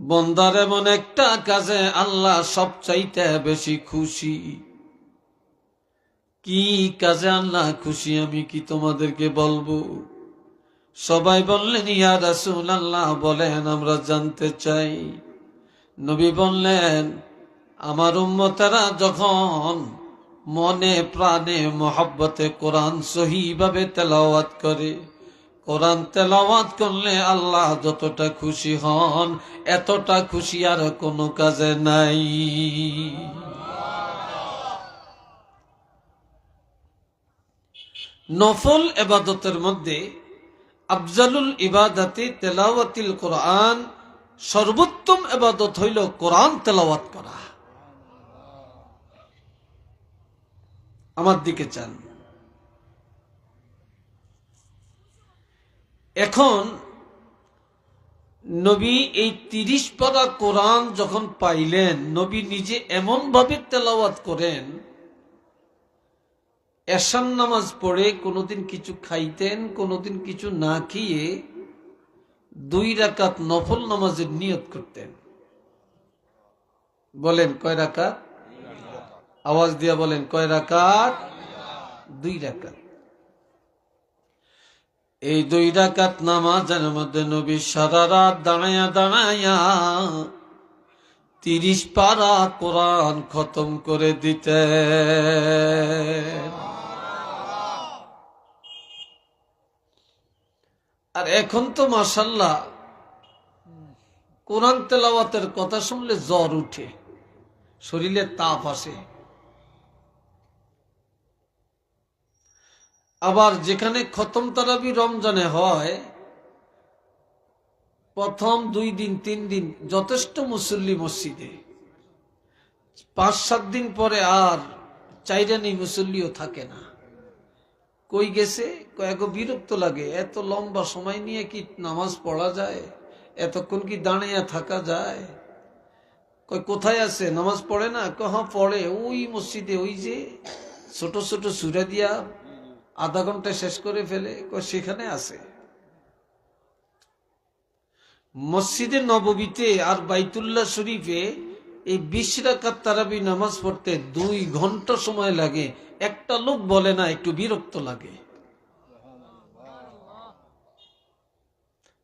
বন্দার এমন একটা কাজে আল্লাহ সবচাইতে বেশি খুশি। কি কাজে আল্লাহ খুশি আমি কি তোমাদেরকে বলবো? সবাই বললেন, ইয়া রাসূলুল্লাহ বলেন, আমরা জানতে চাই। নবী বললেন, আমার উম্মতেরা যখন মনে প্রাণে মহব্বতে কোরআন সহিভাবে তেলাওয়াত করে, কোরআন তেলাওয়াত করলে আল্লাহ যতটা খুশি হন এতটা খুশি আর কোনো কাজে নাই। নফল ইবাদতের মধ্যে আফজালুল ইবাদাতি তেলাওয়াতিল কোরআন, সর্বোত্তম ইবাদত হইল কোরআন তেলাওয়াত করা। আমার দিকে চান। এখন নবী এই 30 পারা কোরআন যখন পাইলেন, নবী নিজে এমন ভাবে তেলাওয়াত করেন, এশার নামাজ পড়ে কোনোদিন কিছু খাইতেন, কোনোদিন কিছু না খেয়ে 2 রাকাত নফল নামাজের নিয়ত করতেন। বলেন কয় রাকাত? আওয়াজ দিয়া বলেন কয় রাকাত? 2 রাকাত। এই 2 রাকাত নামাজের মধ্যে নবী সারা রাত দাঁড়ায়া দাঁড়ায়া 30 পারা কোরআন খতম করে দিতেন। আর এখন তো মাশাআল্লাহ কোরআন তেলাওয়াতের কথা শুনলে জ্বর উঠে, শরীরে তাপ আসে। আবার যেখানে খতম তারাবি রমজানে হয়, প্রথম 2 দিন 3 দিন যথেষ্ট মুসল্লি মসজিদে, 5-7 দিন পরে আর চাইরানি মুসল্লিও থাকে না। কই গেছে? কয়েক বিরক্ত লাগে, এত লম্বা সময় নিয়ে কি নামাজ পড়া যায়? এতক্ষণ কি দাঁড়িয়ে থাকা যায়? কই কোথায় আছে? নামাজ পড়ে না? কহা পড়ে, ওই মসজিদে, ওই যে ছোট ছোট সূরা দিয়া আধা ঘন্টা শেষ করে ফেলে, সেখানে আছে। মসজিদে নববীতে আর বাইতুল্লাহ শরীফে এই 20 রাকাত তারাবি নামাজ পড়তে 2 ঘন্টা সময় লাগে। একটা লোক বলে না একটু বিরক্ত লাগে?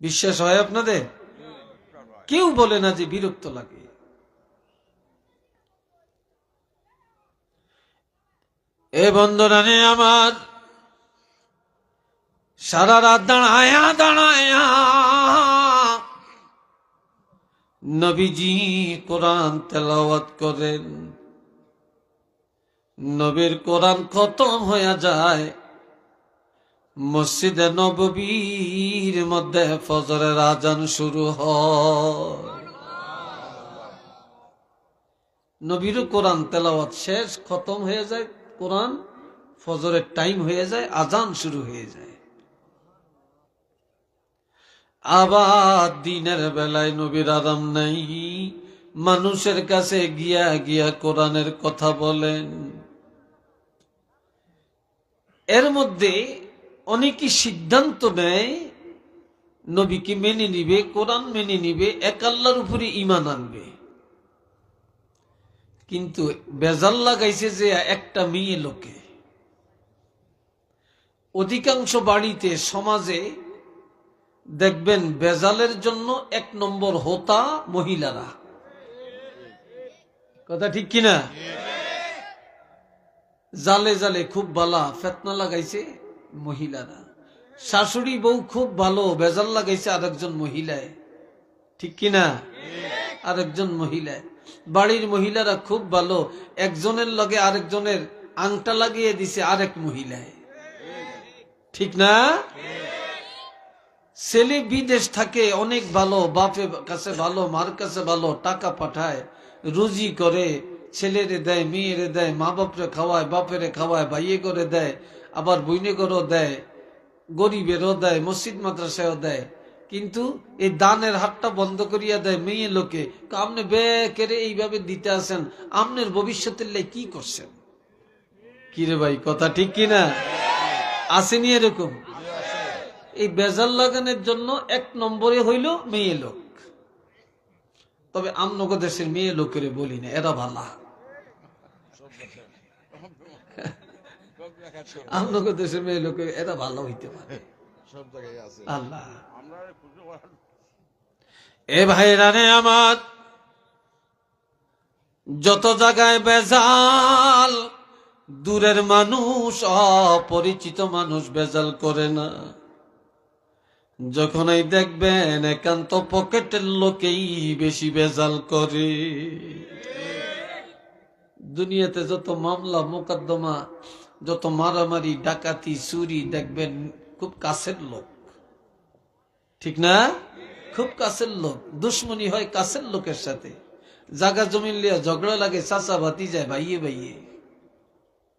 বিশ্বাস হয় আপনাদের? কেউ বলে না যে বিরক্ত লাগে। এ বন্ধুরা নে আমার, সারা রাত দাঁড়ায়া দাঁড়ায়া নবীজি কোরআন তেলাওয়াত করেন। নবীর কোরআন খতম হয়ে যায়, মসজিদে নববীর মধ্যে ফজরের আজান শুরু হয়। নবীর কোরআন তেলাওয়াত শেষ, খতম হয়ে যায় কোরআন, ফজরের টাইম হয়ে যায়, আজান শুরু হয়ে যায়। আবার দিনের বেলায় নবীর আরাম নাই, মানুষের কাছে গিয়া গিয়া কোরআনের কথা বলেন। এর মধ্যে অনেকে সিদ্ধান্ত নেয় নবীকে মেনে নিবে, কোরআন মেনে নিবে, এক আল্লাহর উপরে ঈমান আনবে। কিন্তু বেজাল লাগাইছে যে একটা মেয়ে লোকে। অধিকাংশ বাড়িতে সমাজে দেখবেন বেজালের জন্য 1 নম্বর হোতা মহিলারা। কথা ঠিক কিনা? জালে জালে খুব বালা ফেতনা লাগাইছে মহিলারা। শাশুড়ি বউ খুব ভালো, বেজাল লাগাইছে আরেকজন মহিলায়। ঠিক কিনা? আরেকজন মহিলায়। বাড়ির মহিলারা খুব ভালো, একজনের লগে আরেকজনের আংটা লাগিয়ে দিছে আরেক মহিলায়। ঠিক না? ছেলে বিদেশ থাকে, অনেক ভালো, বাপের কাছে ভালো, মার কাছে ভালো, টাকা পাঠায়, রুজি করে, ছেলেরে দেয়, মেয়েরে দেয়, মা বাপরে খাওয়ায়, বাপেরে খাওয়ায়, ভাইয়ে করে দেয়, আবার বইনে করেও দেয়, গরিবেরও দেয়, মসজিদ মাদ্রাসায়ও দেয়। কিন্তু এই দানের হাতটা বন্ধ করিয়া দেয় মেয়ে লোকে। আপনি বেকেরে এইভাবে দিতে আসেন, আপনার ভবিষ্যতের লাই কি করছেন? কিরে ভাই, কথা ঠিক কিনা? আসেনি এরকম? এই বেজাল লাগানোর জন্য 1 নম্বরে হইল মেয়ে লোক। তবে আমনগর দেশের মেয়ে লোকের বলি না, এরা ভালা। আমনগর দেশের মেয়ে লোকের এরা ভালো হইতে পারে, আল্লাহ। এ ভাইরা রে আমার, যত জায়গায় বেজাল, দূরের মানুষ অপরিচিত মানুষ বেজাল করে না। যখনই দেখবেন একান্ত পকেটের লোকেই বেশি বেজাল করে। দুনিয়াতে যত মামলা মোকদ্দমা, যত মারামারি ডাকাতি চুরি, দেখবেন খুব কাছের লোক, ঠিক না? খুব কাছের লোক। দুশ্মনী হয় কাছের লোকের সাথে, জাগা জমিন লিয়া ঝগড়া লাগে চাচা ভাতি যায় ভাইয়ে ভাইয়ে,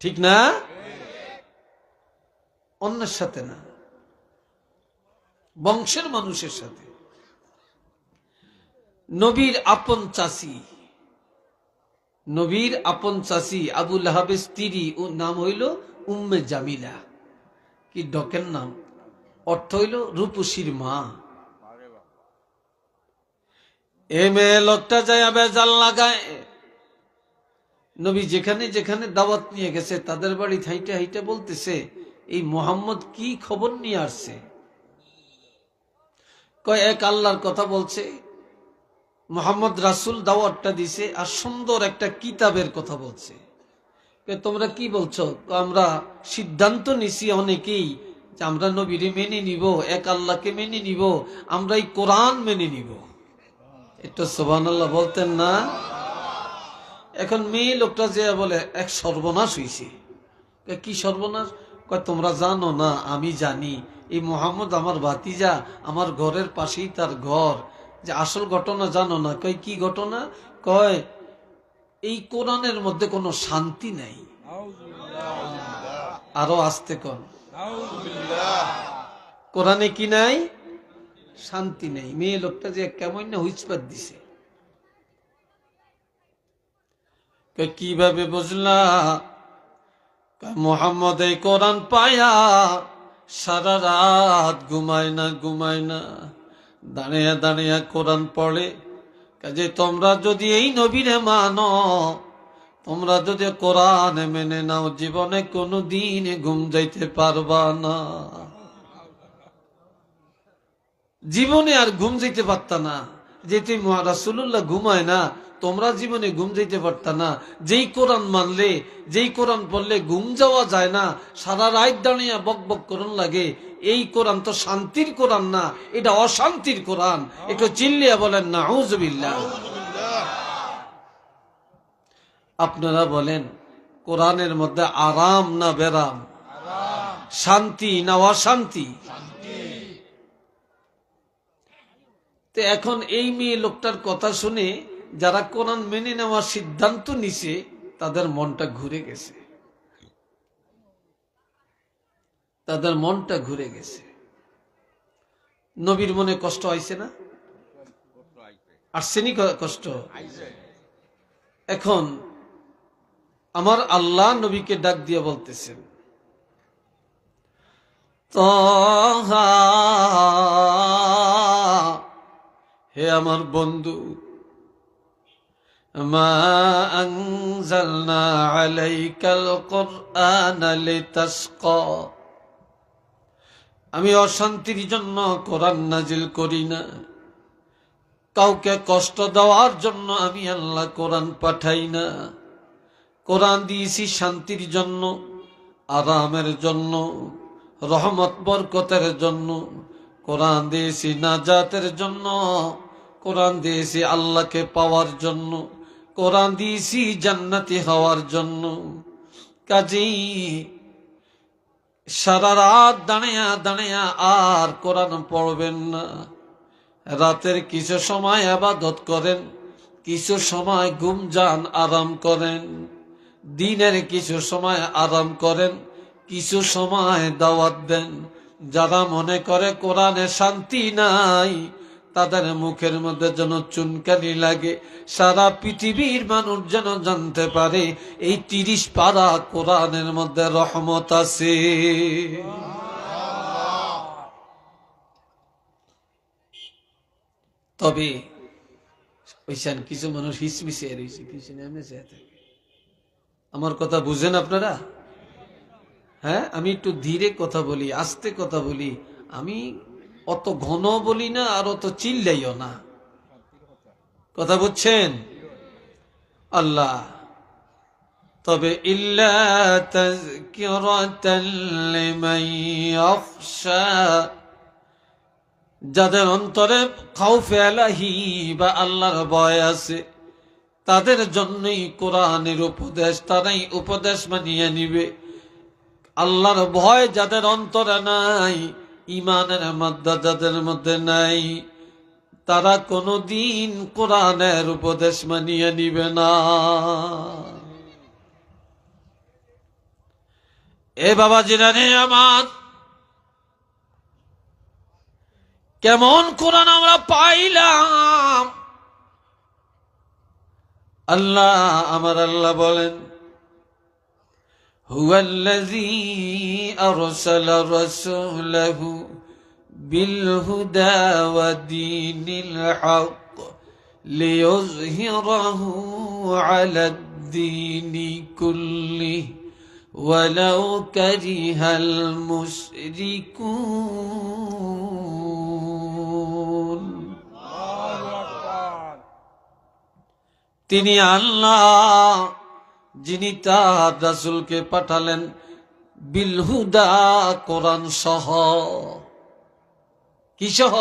ঠিক না? অন্যের সাথে না, বংশের মানুষের সাথে। নবীর আপন চাচি, নবীর আপন চাচি আবু লাহাবের স্ত্রী, ও নাম হইল উম্মে জামিলা। কি ডকের নাম, অর্থ হইল রূপসীর মা। এ মেয়ে লোকটা যায় বেজাল লাগায়। নবী যেখানে যেখানে দাওয়াত নিয়ে গেছে তাদের বাড়ি হাইটে হাইটে বলতেছে, এই মোহাম্মদ কি খবর নিয়ে আসছে? কয় এক আল্লাহর কথা বলছে, মোহাম্মদ রাসূল দাওয়াতটা দিছে, আর সুন্দর একটা কিতাবের কথা বলছে। তোমরা কি বলছো? আমরা সিদ্ধান্ত নিছি অনেকেই যে আমরা নবীরে মেনে নিব, এক আল্লাহকে মেনে নিব, আমরা এই কোরআন মেনে নিব। একটু সুবহানাল্লাহ বলতেন না? এখন মেয়ে লোকটা যে বলে এক সর্বনাশ হইছে। কি সর্বনাশ? কয় তোমরা জানো না, আমি জানি, এই মোহাম্মদ আমার ভাতিজা, আমার ঘরের পাশেই তার ঘর। যে আসল ঘটনা জানো না? কয় কি ঘটনা? কয় এই কোরআনের মধ্যে কোনো শান্তি নাই। আরো আসতে কন, কোরআনে কি নাই? শান্তি নেই। মেয়ে লোকটা যে কেমন না হুইসপাত দিছে। কিভাবে বুঝলা? মোহাম্মদ এই কোরআন পায়া সারা রাত ঘুমায় না, দাঁড়িয়ে দাঁড়িয়ে কোরআন পড়ে। কাজে তোমরা যদি এই নবীরে মানো, তোমরা যদি কোরআন মেনে নাও, জীবনে কোনো দিন ঘুম যাইতে পারবা না। জীবনে আর ঘুম যাইতে পারতা না। যে তুমি রাসূলুল্লাহ ঘুমায় না, তোমরা জীবনে ঘুম যাইতে পারতা না। যেই কোরআন মানলে, যেই কোরআন পড়লে ঘুম যাওয়া যায় না, সারা রাত দাঁড়িয়ে বক বক করন লাগে, এই কোরআন তো শান্তির কোরআন না, এটা অশান্তির কোরআন। একটু চিল্লিয়া বলেন নাউযুবিল্লাহ। আপনারা বলেন কোরআনের মধ্যে আরাম না বেরাম? শান্তি না অশান্তি? তো এখন এই মেয়ে লোকটার কথা শুনে যারা কোরআন মেনে নেওয়ার সিদ্ধান্ত নিছে, তাদের মনটা ঘুরে গেছে, তাদের মনটা ঘুরে গেছে। নবীর মনে কষ্ট হয়েছে না? আসছেনি কষ্ট? এখন আমার আল্লাহ নবীকে ডাক দিয়ে বলতেছেন, তাহা, হে আমার বন্ধু, মা আনজালনা আলাইকাল কুরআন লিতাশকা, আমি অশান্তির জন্য কোরআন নাজিল করি না, কাউকে কষ্ট দেওয়ার জন্য আমি আল্লাহ কোরআন পাঠাই না। কোরআন দিয়েছি শান্তির জন্য, আরামের জন্য, রহমত বরকতের জন্য। কোরআন দিয়েছি নাজাতের জন্য, কোরআন দিয়েছি আল্লাহকে পাওয়ার জন্য, কোরআন দিয়েছি জান্নাতি হওয়ার জন্য। কাজেই সারা রাত দাঁড়িয়া দাঁড়িয়া আর কোরআন পড়বেন না। রাতের কিছু সময় ইবাদত করেন, কিছু সময় ঘুম যান, আরাম করেন। দিনের কিছু সময় আরাম করেন, কিছু সময় দাওয়াত দেন। যারা মনে করে কোরআনে শান্তি নাই, তাদের মুখের মধ্যে যেন চুনকানি লাগে। সারা পৃথিবীর মানুষ যেন জানতে পারে এই 30 পারা কোরআনের মধ্যে রহমত আছে। তবে ওইখান কিছু মানুষ হিসমিসে রয়েছে, কিছু নেমে চেয়ে থাকে। আমার কথা বুঝেন আপনারা? হ্যাঁ, আমি একটু ধীরে কথা বলি, আস্তে কথা বলি, আমি অত ঘন বলি না আর অত চিল্লাইও না। কথা বুঝছেন? আল্লাহ তবে ইল্লা তাযকিরাতাল লিমান ইয়াখশা, যাদের অন্তরে খাউফে আলাহি বা আল্লাহর ভয় আছে তাদের জন্যই কোরআনের উপদেশ, তারাই উপদেশ মানিয়ে নিবে। আল্লাহর ভয় যাদের অন্তরে নাই, ইমানের মধ্যে যাদের মধ্যে নাই, তারা কোনদিন কোরআনের উপদেশ মানিয়ে নিবে না। এ বাবাজিরা রে আমার, কেমন কোরআন আমরা পাইলাম? আল্লাহ, আমার আল্লাহ বলেন, হুয়াল্লাযী আরসালা রাসূলাহু বিল হুদা ওয়া দীনিল হক লিইয়ুযহিরাহু আলাদ দীনি কুল্লিহি ওয়ালাউ কারিহাল মুশরিকুন। তিনি আল্লাহ যিনি তার রাসূলকে পাঠালেন বিল হুদা, কোরআন সহ। কি সহ?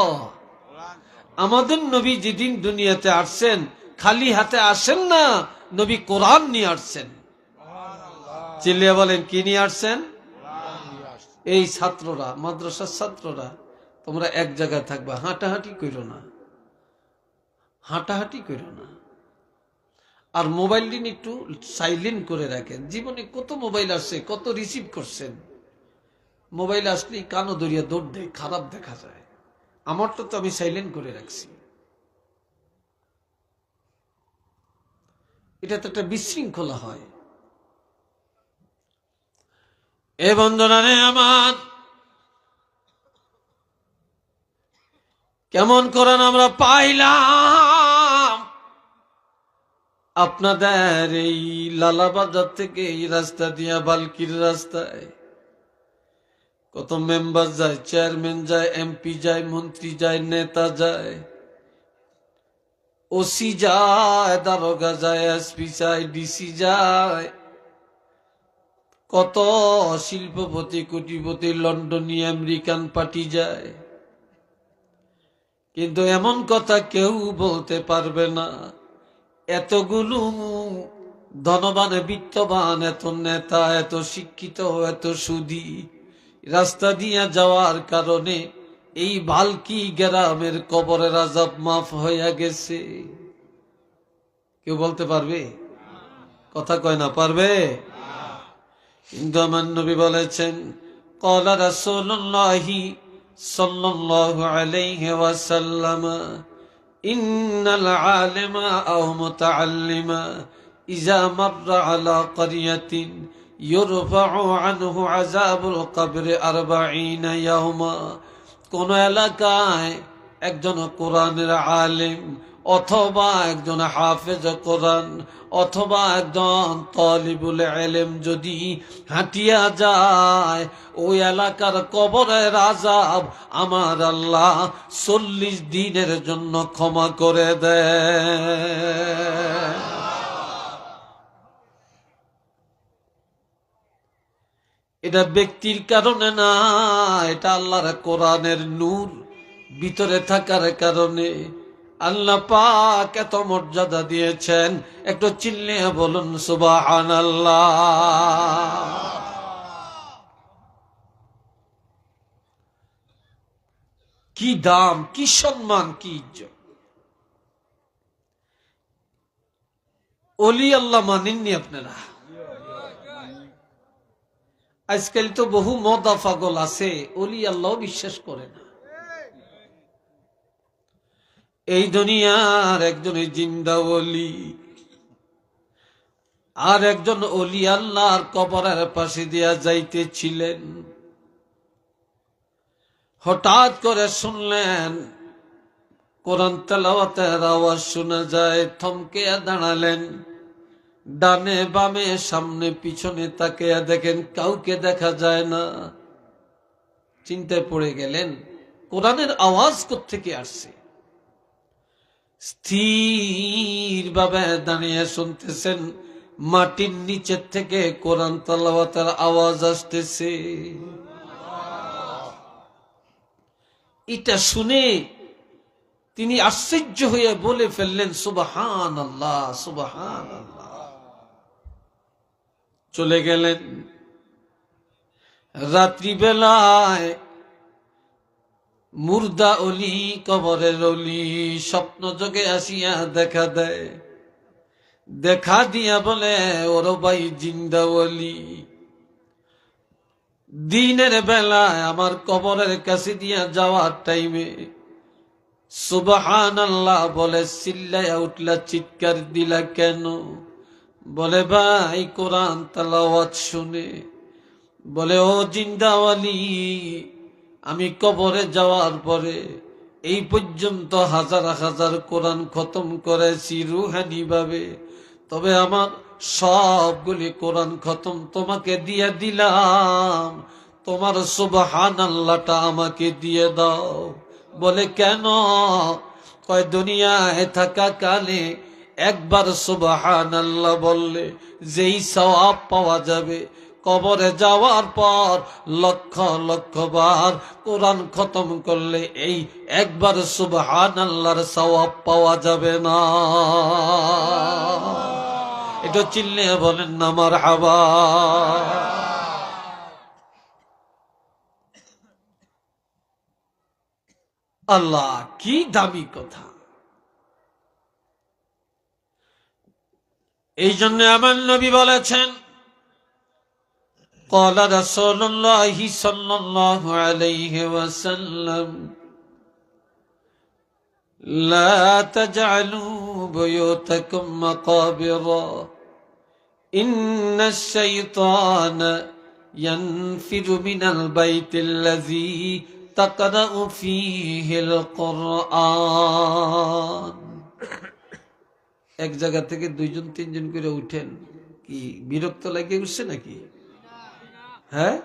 আমাদের নবী যেদিন দুনিয়াতে আসছেন খালি হাতে আসেন না, নবী কোরআন নিয়ে আসছেন। চিল্লিয়া বলেন, কি নিয়ে আসছেন? এই ছাত্ররা, মাদ্রাসার ছাত্ররা, তোমরা এক জায়গায় থাকবা, হাঁটাহাঁটি করো না, হাঁটাহাঁটি করো না। আর মোবাইল দিন একটু সাইলেন্ট করে রাখেন। জীবনে কত মোবাইল আসছে, কত রিসিভ করছেন। মোবাইল আসলেই কানো দরিয়া দৌড় দেয়, খারাপ দেখা যায়। আমারটা তো আমি সাইলেন্ট করে রাখছি। এটা তো একটা বিশৃঙ্খলা হয়। এ বন্ধুরা রে আমার, কেমন কোরআন আমরা পাইলাম? আপনাদের এই লালাবাজার থেকে এই রাস্তা দিয়া বালকির রাস্তায় কত মেম্বার যায়, চেয়ারম্যান যায়, এমপি যায়, মন্ত্রী যায়, নেতা যায়, ওসি যায়, দারোগা যায়, এসপি যায়, ডিসি যায়, কত শিল্পপতি, কোটিপতি, লন্ডনী, আমেরিকান পার্টি যায়। কিন্তু এমন কথা কেউ বলতে পারবে না, এতগুলো ধনবান, বিত্তবান, এত নেতা, এত শিক্ষিত, এত সুধী রাস্তা দিয়ে যাওয়ার কারণে এই বালকি গ্রামের কবরের আযাব মাফ হইয়া গেছে। কেউ বলতে পারবে? কথা কয় না, পারবে? কিন্তু আমার নবী বলেছেন, ক্বালা রাসূলুল্লাহি সাল্লাল্লাহু আলাইহি ওয়াসাল্লাম, ইন্নাল আলিমা আও মুতাআল্লিমা ইযা মাররা আলা ক্বরিয়াতিন ইউরফাউ আনহু আযাবুল কবরি 40 ইয়াওমা। কোন এলাকায় একজন কোরআনের আলিম অথবা একজন হাফেজ কোরআন অথবা একজন তালিবুল ইলম যদি হাঁটিয়া যায়, ওই এলাকার কবরের আযাব আমার আল্লাহ 40 দিনের জন্য ক্ষমা করে দেয়। এটা ব্যক্তির কারণে না, এটা আল্লাহর কোরআনের নূর ভিতরে থাকার কারণে। আল্লাহ পাক এত মর্যাদা দিয়েছেন, একটু চিল্লিয়ে বলুন সুবহানাল্লাহ। কি দাম, কি সম্মান, কি ইজ্জত! ওলি আল্লাহ মানেননি আপনারা? আজকাল তো বহু মদা পাগল আছে, ওলি আল্লাহ বিশ্বাস করে না। এই দুনিয়ার একজন জিন্দা ওলি, আর একজন ওলি আল্লাহর কবরের পাশে দিয়া যাইতেছিলেন। হঠাৎ করে শুনলেন কোরআন তেলাওয়াতের আওয়াজ শোনা যায়, থমকে দাঁড়ালেন। ডানে বামে সামনে পিছনে তাকিয়ে দেখেন কাউকে দেখা যায় না। চিন্তায় পড়ে গেলেন, কোরআনের আওয়াজ কোত্থেকে আসছে? স্থির ভাবে দাঁড়িয়ে শুনতেছেন, মাটির নিচের থেকে কোরআন তেলাওয়াতের আওয়াজ আসতেছে। এটা শুনে তিনি আশ্চর্য হয়ে বলে ফেললেন, সুবহানাল্লাহ, সুবহানাল্লাহ। চলে গেলেন। রাত্রিবেলায় মুর্দা অলি, কবরের অলি স্বপ্ন যোগে আসিয়া দেখা দেয়। দেখা দিয়া বলে, ওর ভাই জিন্দা অলি, দিনের বেলায় আমার কবরের কাছে দিয়া যাওয়ার টাইমে সুবহানাল্লাহ বলে চিল্লাইয়া উঠলা, চিৎকার দিলা কেন? বলে ভাই কোরআন তেলাওয়াত শুনে। বলে ও জিন্দাওয়ালি, আমি কবরে যাওয়ার পরে এই পর্যন্ত হাজার হাজার কোরআন খতম করেছি রুহানি ভাবে, তবে আমার সবগুলি কোরআন খতম তোমাকে দিয়ে দিলাম, তোমার সুবহানাল্লাহটা আমাকে দিয়ে দাও। বলে কেন? কয় দুনিয়ায় থাকা কালে একবার সুবহানাল্লাহ বললে যেই সওয়াব পাওয়া যাবে, কবরে যাওয়ার পর লক্ষ লক্ষ বার কোরআন খতম করলে এই একবার সুবহানাল্লাহর সওয়াব পাওয়া যাবে না। এটা চিল্লে বলেন না মারহাবা। আল্লাহ, কি দামি কথা! এই জন্য আমার নবী বলেছেন, قال رسول الله صلى الله عليه وسلم لا تجعلوا بيوتكم مقابر إن الشيطان ينفر من البيت الذي تقرأ فيه القرآن। এক জায়গা থেকে দুইজন তিনজন করে উঠেন, কি বিরক্ত লাগে উঠছে নাকি? হ্যাঁ,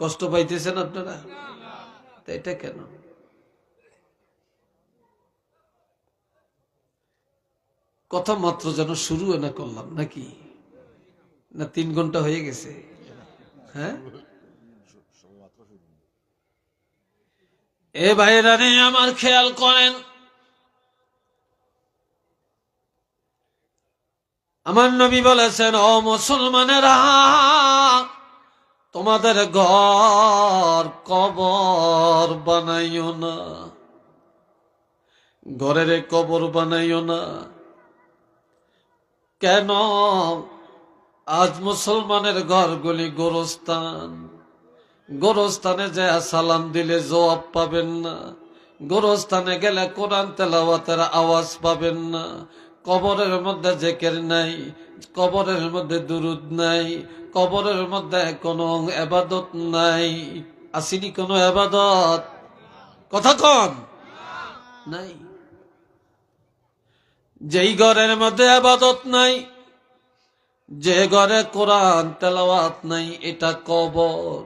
কষ্ট পাইতেছেন আপনারা? এটা কেন? কথা মাত্র যেন শুরু না করলাম নাকি? না 3 ঘন্টা হয়ে গেছে? হ্যাঁ, এ ভাইরা রে আমার, খেয়াল করেন, আমার নবী বলেছেন, ও মুসলমানেরা, তোমাদের ঘর কবর বানাইও না, ঘরের কবর বানাইও না। কেন? আজ মুসলমানের ঘরগুলি গোরস্থান। গোরস্থানে যায় সালাম দিলে জবাব পাবেন না, গোরস্থানে গেলে কোরআন তেলাওয়াতের আওয়াজ পাবেন না, কবরের মধ্যে জিকির নাই, কবরের মধ্যে দুরুদ নাই, কবরের মধ্যে কোনো ইবাদত নাই। আসেনি কোনো ইবাদত? কথা কন নাই। যেই ঘরের মধ্যে ইবাদত নাই, যে ঘরে কোরআন তেলাওয়াত নাই, এটা কবর।